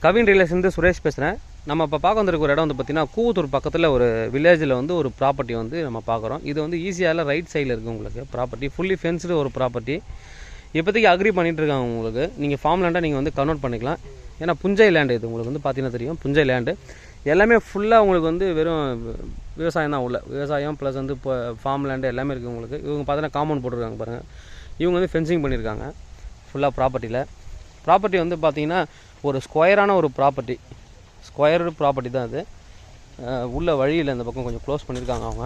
கவின் ரியல்ஸ்லேருந்து சுரேஷ் பேசுகிறேன். நம்ம இப்போ பார்க்க வந்திருக்க ஒரு இடம் வந்து பார்த்திங்கன்னா கூவத்தூர் பக்கத்தில் ஒரு வில்லேஜில் வந்து ஒரு ப்ராப்பர்ட்டி வந்து நம்ம பார்க்குறோம். இது வந்து ஈஸியாக ரைட் சைடில் இருக்குது உங்களுக்கு ப்ராப்பர்ட்டி. ஃபுல்லி ஃபென்ஸ்டு ஒரு ப்ராப்பர்ட்டி. இப்போதைக்கு அக்ரி பண்ணிகிட்டு இருக்காங்க உங்களுக்கு. நீங்கள் ஃபார்ம் லேண்டாக நீங்கள் வந்து கன்வெர்ட் பண்ணிக்கலாம். ஏன்னா புஞ்சை லேண்டு இது உங்களுக்கு வந்து பார்த்தீங்கன்னா தெரியும். புஞ்சை லேண்டு எல்லாமே ஃபுல்லாக உங்களுக்கு வந்து வெறும் விவசாயம் தான் உள்ள. விவசாயம் ப்ளஸ் வந்து இப்போ ஃபார்ம் லேண்டு எல்லாமே இருக்குது உங்களுக்கு. இவங்க பார்த்தீங்கன்னா காம்பவுண்ட் போட்டிருக்காங்க பாருங்கள். இவங்க வந்து ஃபென்சிங் பண்ணியிருக்காங்க ஃபுல்லாக ப்ராப்பர்ட்டியில். ப்ராப்பர்ட்டி வந்து பார்த்திங்கன்னா ஒரு ஸ்கொயரான ஒரு ப்ராப்பர்ட்டி. ஸ்கொயர் ப்ராப்பர்ட்டி தான் அது. உள்ள வழியில் இந்த பக்கம் கொஞ்சம் க்ளோஸ் பண்ணியிருக்காங்க அவங்க.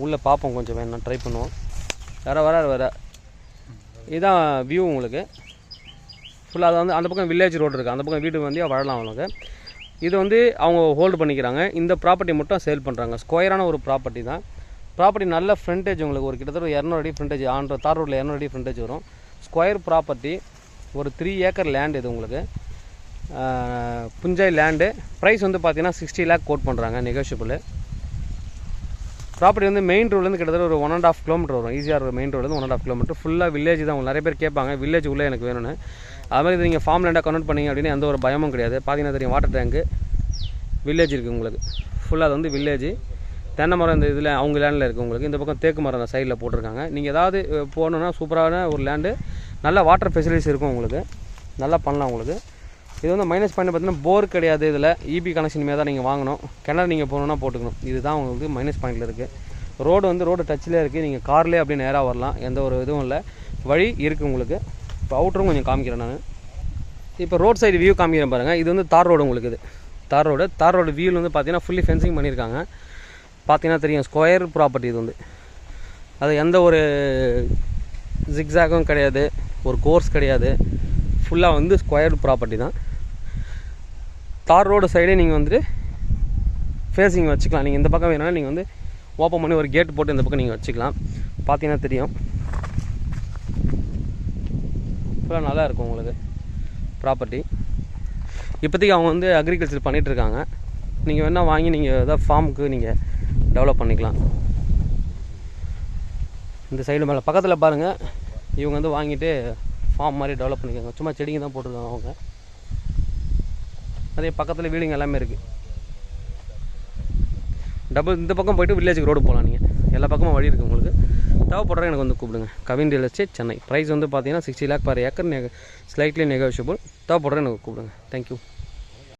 உள்ளே பார்ப்போம் கொஞ்சம் வேணும் ட்ரை பண்ணுவோம். வர இதுதான் வியூ உங்களுக்கு ஃபுல்லாக. அதை வந்து அந்த பக்கம் வில்லேஜ் ரோடு இருக்குது. அந்த பக்கம் வீடு வந்து வரலாம் அவங்களுக்கு. இது வந்து அவங்க ஹோல்டு பண்ணிக்கிறாங்க. இந்த ப்ராப்பர்ட்டி மட்டும் சேல் பண்ணுறாங்க. ஸ்கொயரான ஒரு ப்ராப்பர்ட்டி தான். ப்ராப்பர்ட்டி நல்ல ஃப்ரண்டேஜ் உங்களுக்கு ஒரு கிட்டத்தட்ட 200 அடி ஃப்ரண்டேஜ். தார் ரோட்டில் 200 அடி ஃப்ரண்டேஜ் வரும். Square property. ஒரு 3 ஏக்கர் லேண்ட் இது உங்களுக்கு. புஞ்சை லேண்டு. ப்ரைஸ் வந்து பார்த்தீங்கன்னா 60 lakh கோட் பண்ணுறாங்க, நெகோஷியபிள். ப்ராப்பர்ட்டி வந்து மெயின் ரோட்லேருந்து கிட்டத்தட்ட ஒரு 1.5 கிலோமீட்டர் வரும். ஈஸியாக ஒரு மெயின் ரோட்லேருந்து 1.5 கிலோமீட்டர். ஃபுல்லாக வில்லேஜ் தான். உங்களுக்கு நிறைய பேர் கேட்பாங்க வில்லேஜ் உள்ளே எனக்கு வேணும்னு. அதுமாதிரி இது நீங்கள் ஃபார்ம் லேண்டாக கன்வெர்ட் பண்ணிங்க அப்படின்னு எந்த ஒரு பயமும் கிடையாது. பார்த்தீங்கன்னா தெரியும் வாட்டர் டேங்கு வில்லேஜ் இருக்குது உங்களுக்கு. ஃபுல்லாக அது வந்து வில்லேஜ். தென்னை மரம் இந்த இதில் அவங்க லேண்டில் இருக்குது உங்களுக்கு. இந்த பக்கம் தேக்கு மரம் அந்த சைடில் போட்டிருக்காங்க. நீங்கள் ஏதாவது போகணுன்னா சூப்பரான ஒரு லேண்டு. நல்ல வாட்டர் ஃபெசிலிட்டிஸ் இருக்கும் உங்களுக்கு. நல்லா பண்ணலாம் உங்களுக்கு. இது வந்து மைனஸ் பாயிண்ட் பார்த்தீங்கன்னா போர் கிடையாது. இதில் இபி கனெக்ஷன் மேலே தான் நீங்கள் வாங்கணும். கிணறு நீங்கள் போகணுன்னா போட்டுக்கணும். இதுதான் உங்களுக்கு மைனஸ் பாயிண்டில் இருக்குது. ரோடு வந்து ரோடு டச்சில் இருக்குது. நீங்கள் கார்லேயே அப்படியே நேராக வரலாம். எந்த ஒரு இதுவும் இல்லை. வழி இருக்குது உங்களுக்கு. இப்போ அவுட்டரும் கொஞ்சம் காமிக்கிறேன் நான். இப்போ ரோட் சைடு வியூ காமிக்கிறேன் பாருங்கள். இது வந்து தார் ரோடு உங்களுக்கு. இது தார் ரோடு வியூவில் வந்து பார்த்தீங்கன்னா ஃபுல்லி ஃபென்சிங் பண்ணியிருக்காங்க. பார்த்தீங்கன்னா தெரியும் ஸ்கொயர் ப்ராப்பர்ட்டி இது வந்து. அது எந்த ஒரு ஜிக்ஸாகும் கிடையாது, ஒரு கோர்ஸ் கிடையாது. ஃபுல்லாக வந்து ஸ்கொயர் ப்ராப்பர்ட்டி தான். தார் ரோடு சைடே நீங்கள் வந்துட்டு ஃபேஸிங் வச்சுக்கலாம். நீங்கள் இந்த பக்கம் வேணாலும் நீங்கள் வந்து ஓப்பன் பண்ணி ஒரு கேட் போட்டு இந்த பக்கம் நீங்கள் வச்சுக்கலாம். பார்த்தீங்கன்னா தெரியும் ஃபுல்லாக நல்லா இருக்கும் உங்களுக்கு ப்ராப்பர்ட்டி. இப்போதைக்கு அவங்க வந்து அக்ரிகல்ச்சர் பண்ணிகிட்ருக்காங்க. நீங்கள் வேணால் வாங்கி நீங்கள் எதாவது ஃபார்முக்கு நீங்கள் டெவலப் பண்ணிக்கலாம். இந்த சைடு மேலே பக்கத்தில் பாருங்கள். இவங்க வந்து வாங்கிட்டு ஃபார்ம் மாதிரி டெவலப் பண்ணிக்காங்க. சும்மா செடிங்க தான் போட்டிருக்காங்க அவங்க. அதே பக்கத்தில் வீடுங்க எல்லாமே இருக்குது. இந்த பக்கம் போய்ட்டு வில்லேஜுக்கு ரோடு போகலாம். நீங்கள் எல்லா பக்கமும் வழி இருக்குது உங்களுக்கு. தேவைப்படுற எனக்கு வந்து கூப்பிடுங்க. Kavin real estate Chennai. Price வந்து பார்த்தீங்கன்னா 60 lakh per acre. Slightly negotiable. தேவைப்படுற எனக்கு கூப்பிடுங்க. தேங்க்யூ.